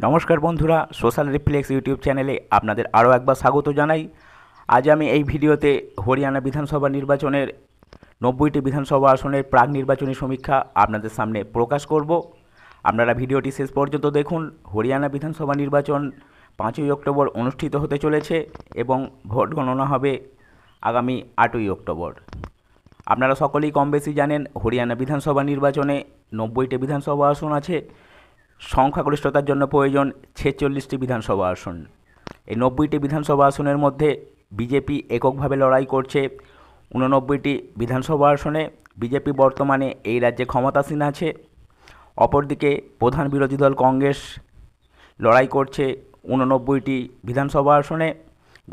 নমস্কার বন্ধুরা, social reflex YouTube চ্যানেলে আপনাদের আরও একবার স্বাগত জানাই। আজ আমি এই ভিডিওতে হরিয়ানা বিধানসভা নির্বাচনের 90টি বিধানসভা আসনের প্রাক নির্বাচনী সমীক্ষা আপনাদের সামনে প্রকাশ করব। আপনারা ভিডিওটি শেষ পর্যন্ত দেখুন। হরিয়ানা বিধানসভা নির্বাচন 5ই অক্টোবর অনুষ্ঠিত হতে চলেছে এবং ভোট গণনা হবে আগামী 8ই অক্টোবর। আপনারা সকলেই কম বেশি জানেন হরিয়ানা বিধানসভা নির্বাচনে 90টি বিধানসভা আসন আছে। সংখ্যাগরিষ্ঠতার জন্য প্রয়োজন 46টি বিধানসভা আসন। এই 90টি বিধানসভা আসনের মধ্যে বিজেপি এককভাবে লড়াই করছে 89টি বিধানসভা আসনে। বিজেপি বর্তমানে এই রাজ্যে ক্ষমতাসীন আছে। অপরদিকে প্রধান বিরোধী দল কংগ্রেস লড়াই করছে 89টি বিধানসভা আসনে।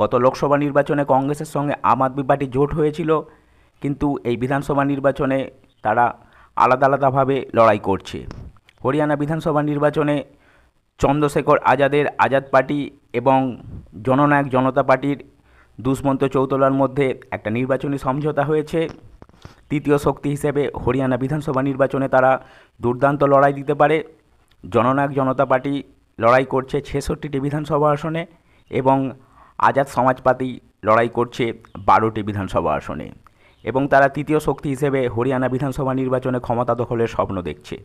গত লোকসভা নির্বাচনে কংগ্রেসের সঙ্গে আম আদমি পার্টি জোট হয়েছিল, কিন্তু এই বিধানসভা নির্বাচনে তারা আলাদা আলাদাভাবে লড়াই করছে। হরিয়ানা বিধানসভা নির্বাচনে চন্দ্রশেখর আজাদের আজাদ পার্টি এবং জননায়ক জনতা পার্টির দুষ্মন্ত চৌতলার মধ্যে একটা নির্বাচনী সমঝোতা হয়েছে। তৃতীয় শক্তি হিসেবে হরিয়ানা বিধানসভা নির্বাচনে তারা দুর্দান্ত লড়াই দিতে পারে। জননায়ক জনতা পার্টি লড়াই করছে 66টি বিধানসভা আসনে এবং আজাদ সমাজ পার্টি লড়াই করছে 12টি বিধানসভা আসনে, এবং তারা তৃতীয় শক্তি হিসেবে হরিয়ানা বিধানসভা নির্বাচনে ক্ষমতা দখলের স্বপ্ন দেখছে।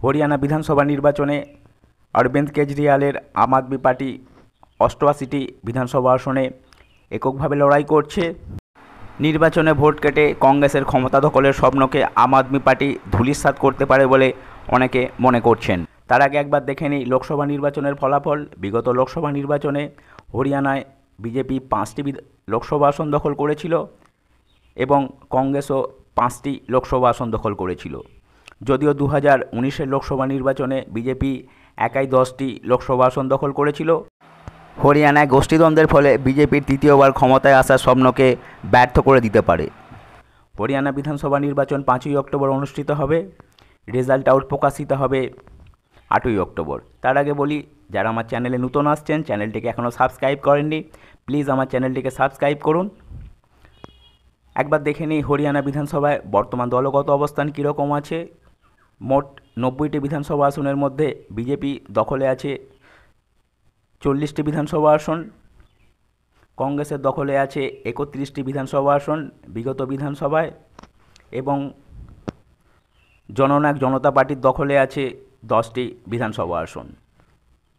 হরিয়ানা বিধানসভা নির্বাচনে অরবিন্দ কেজরিওয়ালের আম আদমি পার্টি 88টি বিধানসভা আসনে এককভাবে লড়াই করছে। নির্বাচনে ভোট কেটে কংগ্রেসের ক্ষমতা দখলের স্বপ্নকে আম আদমি পার্টি ধূলিসাৎ করতে পারে বলে অনেকে মনে করছেন। তার আগে একবার দেখে নিই লোকসভা নির্বাচনের ফলাফল। বিগত লোকসভা নির্বাচনে হরিয়ানায় বিজেপি 5টি লোকসভা আসন দখল করেছিল এবং কংগ্রেসও 5টি লোকসভা আসন দখল করেছিল। যদিও 2019-এর লোকসভা নির্বাচনে বিজেপি একাই 10টি লোকসভা আসন দখল করেছিল। হরিয়ানায় গোষ্ঠীদ্বন্দ্বের ফলে বিজেপির তৃতীয়বার ক্ষমতায় আসার স্বপ্নকে ব্যর্থ করে দিতে পারে। হরিয়ানা বিধানসভা নির্বাচন 5ই অক্টোবর অনুষ্ঠিত হবে। রেজাল্ট আউট প্রকাশিত হবে 8ই অক্টোবর। তার আগে বলি, যারা আমার চ্যানেলে নতুন আসছেন, চ্যানেলটিকে এখনও সাবস্ক্রাইব করেননি, প্লিজ আমার চ্যানেলটিকে সাবস্ক্রাইব করুন। একবার দেখে নিই হরিয়ানা বিধানসভায় বর্তমান দলগত অবস্থান কীরকম আছে। মোট 90টি বিধানসভা আসনের মধ্যে বিজেপি দখলে আছে 40টি বিধানসভা আসন, কংগ্রেসের দখলে আছে 31টি বিধানসভা আসন বিগত বিধানসভায়, এবং জননায়ক জনতা পার্টির দখলে আছে 10টি বিধানসভা আসন।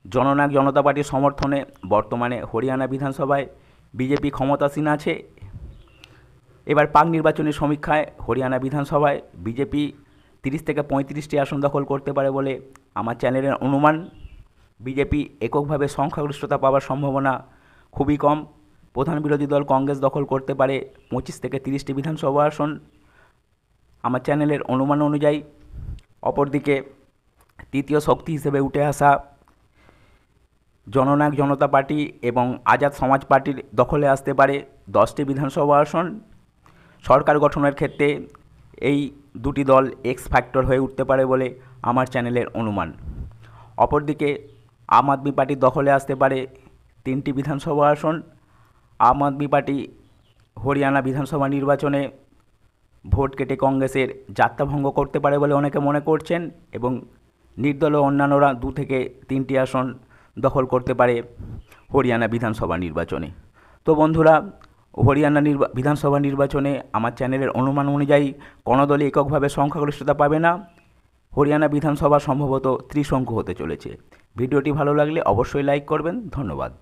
জননায়ক জনতা পার্টির সমর্থনে বর্তমানে হরিয়ানা বিধানসভায় বিজেপি ক্ষমতাসীন আছে। এবার পাক নির্বাচনী সমীক্ষায় হরিয়ানা বিধানসভায় বিজেপি 30 থেকে 35টি আসন দখল করতে পারে বলে আমার চ্যানেলের অনুমান। বিজেপি এককভাবে সংখ্যাগরিষ্ঠতা পাওয়ার সম্ভাবনা খুবই কম। প্রধান বিরোধী দল কংগ্রেস দখল করতে পারে 25 থেকে 30টি বিধানসভা আসন আমার চ্যানেলের অনুমান অনুযায়ী। অপরদিকে তৃতীয় শক্তি হিসেবে উঠে আসা জননায়ক জনতা পার্টি এবং আজাদ সমাজ পার্টির দখলে আসতে পারে 10টি বিধানসভা আসন। সরকার গঠনের ক্ষেত্রে এই দুটি দল এক্স ফ্যাক্টর হয়ে উঠতে পারে বলে আমার চ্যানেলের অনুমান। অপরদিকে আম আদমি পার্টির দখলে আসতে পারে 3টি বিধানসভা আসন। আম আদমি পার্টি হরিয়ানা বিধানসভা নির্বাচনে ভোট কেটে কংগ্রেসের যাত্রাভঙ্গ করতে পারে বলে অনেকে মনে করছেন, এবং নির্দলীয় অন্যান্যরা 2 থেকে 3টি আসন দখল করতে পারে হরিয়ানা বিধানসভা নির্বাচনে। তো বন্ধুরা, হরিয়ানা বিধানসভা নির্বাচনে আমার চ্যানেলের অনুমান অনুযায়ী কোনো দলই এককভাবে সংখ্যাগরিষ্ঠতা পাবে না। হরিয়ানা বিধানসভা সম্ভবত ত্রিশঙ্কু হতে চলেছে। ভিডিওটি ভালো লাগলে অবশ্যই লাইক করবেন। ধন্যবাদ।